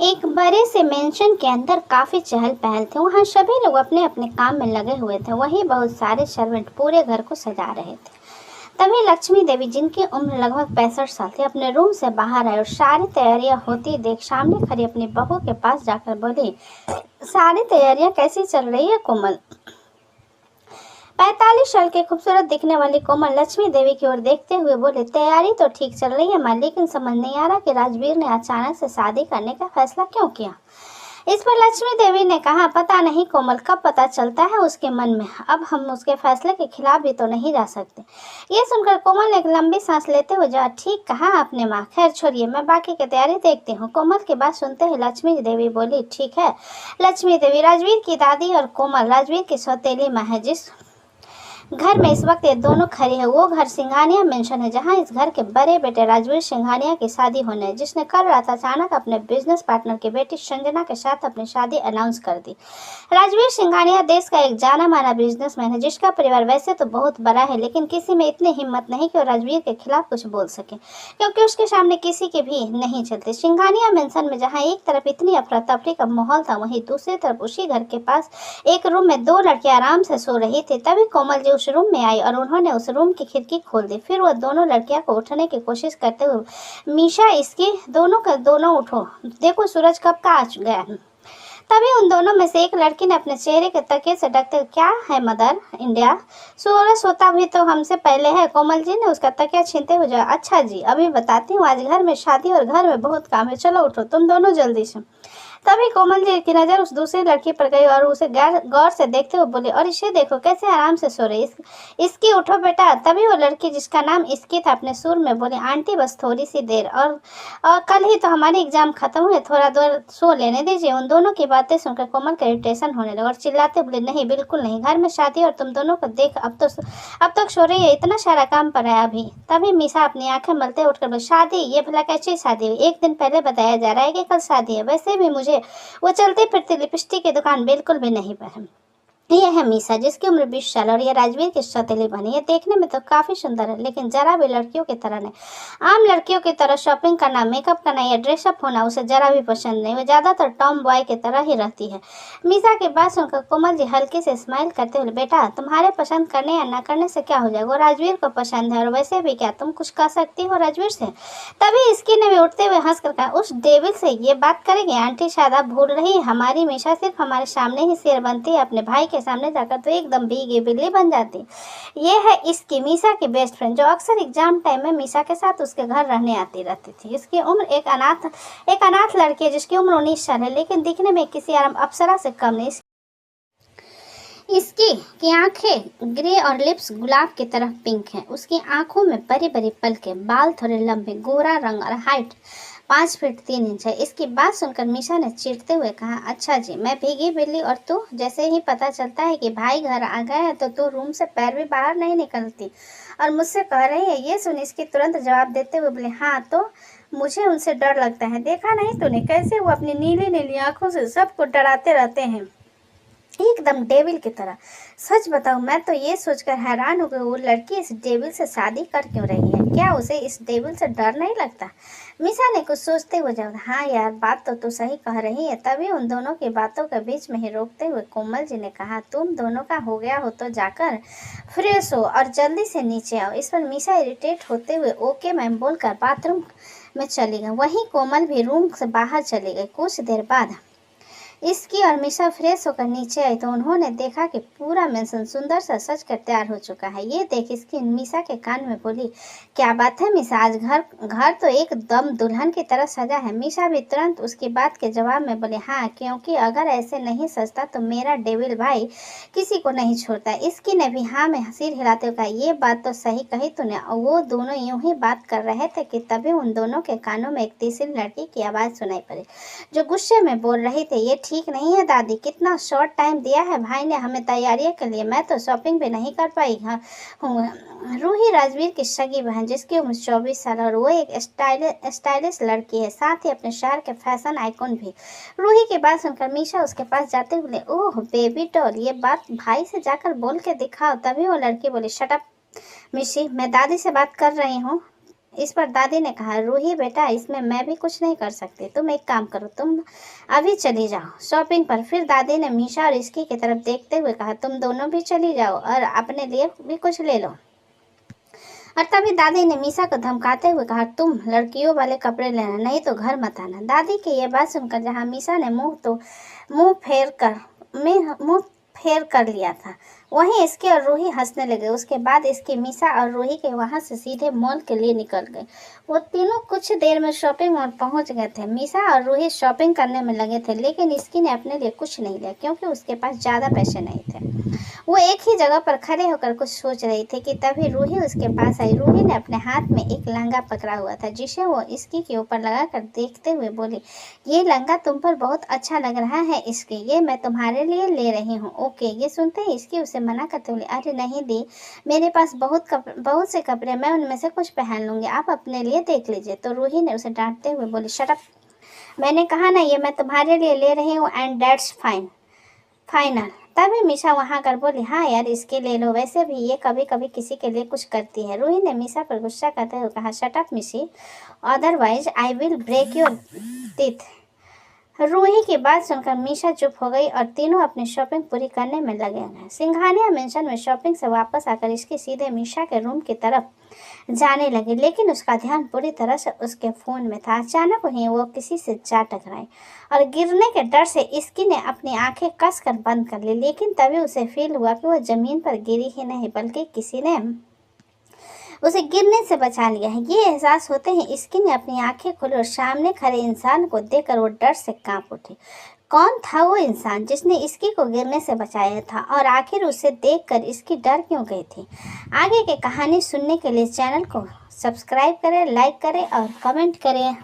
एक बड़े से मेंशन के अंदर काफी चहल पहल थे। वहां सभी लोग अपने अपने काम में लगे हुए थे। वहीं बहुत सारे सर्वेंट पूरे घर को सजा रहे थे। तभी लक्ष्मी देवी, जिनकी उम्र लगभग 65 साल थी, अपने रूम से बाहर आई और सारी तैयारियां होती देख सामने खड़ी अपनी बहू के पास जाकर बोली, सारी तैयारियां कैसी चल रही है कोमल? 45 साल की खूबसूरत दिखने वाली कोमल लक्ष्मी देवी की ओर देखते हुए बोले, तैयारी तो ठीक चल रही है माँ, लेकिन समझ नहीं आ रहा कि राजवीर ने अचानक से शादी करने का फैसला क्यों किया। इस पर लक्ष्मी देवी ने कहा, पता नहीं कोमल, कब पता चलता है उसके मन में। अब हम उसके फैसले के खिलाफ भी तो नहीं जा सकते। ये सुनकर कोमल ने एक लंबी सांस लेते हुए जवाब, ठीक कहा आपने माँ, खैर छोड़िए, मैं बाकी की तैयारी देखती हूँ। कोमल की बात सुनते ही लक्ष्मी देवी बोली, ठीक है। लक्ष्मी देवी राजवीर की दादी और कोमल राजवीर की सौतेली माँ है। जिस घर में इस वक्त ये दोनों खड़े हैं वो घर सिंघानिया मेंशन है, जहां इस घर के बड़े बेटे राजवीर सिंघानिया की शादी होने है, जिसने कल रात अचानक अपने बिजनेस पार्टनर की बेटी संजना के साथ अपनी शादी अनाउंस कर दी। राजवीर सिंघानिया देश का एक जाना माना बिजनेसमैन है, जिसका परिवार वैसे तो बहुत बड़ा है, लेकिन किसी में इतनी हिम्मत नहीं कि वो राजवीर के खिलाफ कुछ बोल सके, क्योंकि उसके सामने किसी के भी नहीं चलते। सिंघानिया मेंशन में जहाँ एक तरफ इतनी अफरा तफरी का माहौल था, वहीं दूसरी तरफ उसी घर के पास एक रूम में दो लड़कियां आराम से सो रही थी। तभी कोमल जी उस रूम में आई और उन्होंने उस रूम की खिड़की खोल दी। फिर वह दोनों लड़कियां को उठने की कोशिश करते हुए, मीशा, इसकी दोनों का दोनों उठो, देखो सूरज कब का आ गया है। तभी उन दोनों में से एक लड़की ने अपने चेहरे के तकिए से ढकते, क्या है मदर इंडिया, सूरज सोता भी तो हमसे पहले है। कोमल जी ने उसका तकिया छीनते हुए जवाब, अच्छा जी, अभी बताती हूँ, आज घर में शादी और घर में बहुत काम है, चलो उठो तुम दोनों जल्दी से। तभी कोमल जी की नजर उस दूसरी लड़की पर गई और उसे गौर से देखते हुए बोली, और इसे देखो कैसे आराम से सो रही, इसकी उठो बेटा। तभी वो लड़की, जिसका नाम इसकी था, अपने सुर में बोली, आंटी बस थोड़ी सी देर और कल ही तो हमारी एग्जाम खत्म हुए, थोड़ा देर सो लेने दीजिए। उन दोनों की बातें सुनकर कोमल का इरिटेशन होने लगा और चिल्लाते बोले, नहीं बिल्कुल नहीं, घर में शादी और तुम दोनों को देख अब तक सो रही है, इतना सारा काम पड़ा है अभी। तभी मीशा अपनी आंखें मलते उठकर बोली, शादी? ये भला कैसी शादी हुई? एक दिन पहले बताया जा रहा है कि कल शादी है। वैसे भी मुझे वो चलती फिरती लिपस्टिक की दुकान बिल्कुल भी नहीं पसंद। ये है मीशा, जिसकी उम्र 20 साल, और ये राजवीर की सौतेली बनी है। देखने में तो काफी सुंदर है, लेकिन जरा भी लड़कियों की तरह नहीं। आम लड़कियों की तरह शॉपिंग करना, मेकअप करना या ड्रेसअप होना उसे जरा भी पसंद नहीं। वो ज्यादातर टॉम बॉय की तरह ही रहती है। मीशा की बात सुनकर कोमल जी हल्के से स्माइल करते हुए, बेटा तुम्हारे पसंद करने या न करने से क्या हो जाएगा, वो राजवीर को पसंद है, और वैसे भी क्या तुम कुछ कह सकती हो राजवीर से? तभी इसकी ने भी उठते हुए हंस कर कहा, उस डेविल से ये बात करेंगे आंटी? शायद आप भूल रही है, हमारी मीशा सिर्फ हमारे सामने ही शेर बनती है, अपने भाई के सामने जाकर तो एकदम भीगी बिल्ली बन जाती। ये है इसकी, मीशा की बेस्ट फ्रेंड, जो अक्सर एग्जाम टाइम में मीशा के साथ उसके घर रहने आती रहती थी। इसकी उम्र एक अनाथ लड़की है, जिसकी उम्र 19 साल है, लेकिन दिखने में किसी अप्सरा से कम नहीं। इसकी की आंखें ग्रे और लिप्स गुलाब की तरह पिंक हैं। उसकी आंखों में बड़ी बड़ी पलकें, बाल थोड़े लंबे, गोरा रंग और हाइट 5 फीट 3 इंच है। इसकी बात सुनकर मीशा ने चिढ़ते हुए कहा, अच्छा जी, मैं भीगी बिल्ली, और तू? जैसे ही पता चलता है कि भाई घर आ गए हैं तो तू रूम से पैर भी बाहर नहीं निकलती और मुझसे कह रही है। ये सुन इसकी तुरंत जवाब देते हुए बोले, हाँ तो मुझे उनसे डर लगता है, देखा नहीं तूने कैसे वो अपनी नीली नीली आंखों से सबको डराते रहते हैं, एकदम डेविल की तरह। सच बताऊं, मैं तो ये सोचकर हैरान हो गई, वो लड़की इस डेविल से शादी कर क्यों रही है? क्या उसे इस डेविल से डर नहीं लगता? मीशा ने कुछ सोचते हुए जवाब, हाँ यार, बात तो तू सही कह रही है। तभी उन दोनों की बातों के बीच में ही रोकते हुए कोमल जी ने कहा, तुम दोनों का हो गया हो तो जाकर फ्रेश हो और जल्दी से नीचे आओ। इस पर मीशा इरिटेट होते हुए ओके मैम बोलकर बाथरूम में चली गई। वहीं कोमल भी रूम से बाहर चली गई। कुछ देर बाद इसकी और मीशा फ्रेश होकर नीचे आई तो उन्होंने देखा कि पूरा मेंशन सुंदर सा सज कर तैयार हो चुका है। ये देख इसकी मीशा के कान में बोली, क्या बात है मीशा, आज घर तो एकदम दुल्हन की तरह सजा है। मीशा भी तुरंत उसकी बात के जवाब में बोले, हाँ, क्योंकि अगर ऐसे नहीं सजता तो मेरा डेविल भाई किसी को नहीं छोड़ता। इसकी ने भी हाँ में सिर हिलाते हुए कहा, ये बात तो सही कही तूने। वो दोनों यूं ही बात कर रहे थे कि तभी उन दोनों के कानों में एक तीसरी लड़की की आवाज़ सुनाई पड़ी, जो गुस्से में बोल रही थी, ये ठीक नहीं है दादी, कितना शॉर्ट टाइम दिया है भाई ने हमें तैयारियों के लिए, मैं तो शॉपिंग भी नहीं कर पाई। हाँ, रूही राजवीर की सगी बहन, जिसकी उम्र 24 साल, और वो एक स्टाइलिश लड़की है, साथ ही अपने शहर के फैशन आइकॉन भी। रूही की बात सुनकर मीशा उसके पास जाते बोले, ओह बेबी डॉल, ये बात भाई से जाकर बोल के दिखाओ। तभी वो लड़की बोली, शट अप मिशी, मैं दादी से बात कर रही हूँ। इस पर दादी ने कहा, रूही बेटा, इसमें मैं भी कुछ नहीं कर सकती। तुम एक काम करो, तुम अभी चली जाओ शॉपिंग पर। फिर दादी ने मीशा और इसकी की तरफ देखते हुए कहा, तुम दोनों भी चली जाओ और अपने लिए भी कुछ ले लो। और तभी दादी ने मीशा को धमकाते हुए कहा, तुम लड़कियों वाले कपड़े लेना, नहीं तो घर मत आना। दादी की यह बात सुनकर जहाँ मीशा ने मुंह फेर कर लिया था, वहीं इसके और रूही हंसने लगे। उसके बाद इसकी मीशा और रूही के वहां से सीधे मॉल के लिए निकल गए। वो तीनों कुछ देर में शॉपिंग मॉल पहुंच गए थे। मीशा और रूही शॉपिंग करने में लगे थे, लेकिन इसकी ने अपने लिए कुछ नहीं लिया क्योंकि उसके पास ज़्यादा पैसे नहीं थे। वो एक ही जगह पर खड़े होकर कुछ सोच रही थी कि तभी रूही उसके पास आई। रूही ने अपने हाथ में एक लहंगा पकड़ा हुआ था, जिसे वो इसकी के ऊपर लगाकर देखते हुए बोली, ये लहंगा तुम पर बहुत अच्छा लग रहा है इसकी, ये मैं तुम्हारे लिए ले रही हूँ। ओके। ये सुनते ही इसकी उसे मना करते बोली, अरे नहीं दी, मेरे पास बहुत से कपड़े, मैं उनमें से कुछ पहन लूँगी, आप अपने लिए देख लीजिए। तो रूही ने उसे डांटते हुए बोली, शट अप, मैंने कहा ना ये मैं तुम्हारे लिए ले रही हूँ एंड दैट्स फाइनल। तभी मीशा वहाँ कर बोली, हाँ यार इसके ले लो, वैसे भी ये कभी कभी किसी के लिए कुछ करती है। रूही ने मीशा पर गुस्सा करते हुए कहा, shut up Mishi, otherwise I will break your teeth. Ruhi की बात सुनकर मीशा चुप हो गई और तीनों अपनी शॉपिंग पूरी करने में लगे हैं। सिंघानिया मेंशन में शॉपिंग से वापस आकर इसके सीधे मीशा के रूम की तरफ जाने लगी, लेकिन उसका ध्यान पूरी तरह से उसके फ़ोन में था। अचानक ही वो किसी से जा टकराई और गिरने के डर से इसकी ने अपनी आंखें कसकर बंद कर ली, लेकिन तभी उसे फील हुआ कि वो ज़मीन पर गिरी ही नहीं बल्कि किसी ने उसे गिरने से बचा लिया है। ये एहसास होते ही इसकी ने अपनी आंखें खोली और सामने खड़े इंसान को देखकर वो डर से कांप उठी। कौन था वो इंसान जिसने इसकी को गिरने से बचाया था, और आखिर उसे देखकर इसकी डर क्यों गई थी? आगे की कहानी सुनने के लिए चैनल को सब्सक्राइब करें, लाइक करें और कमेंट करें।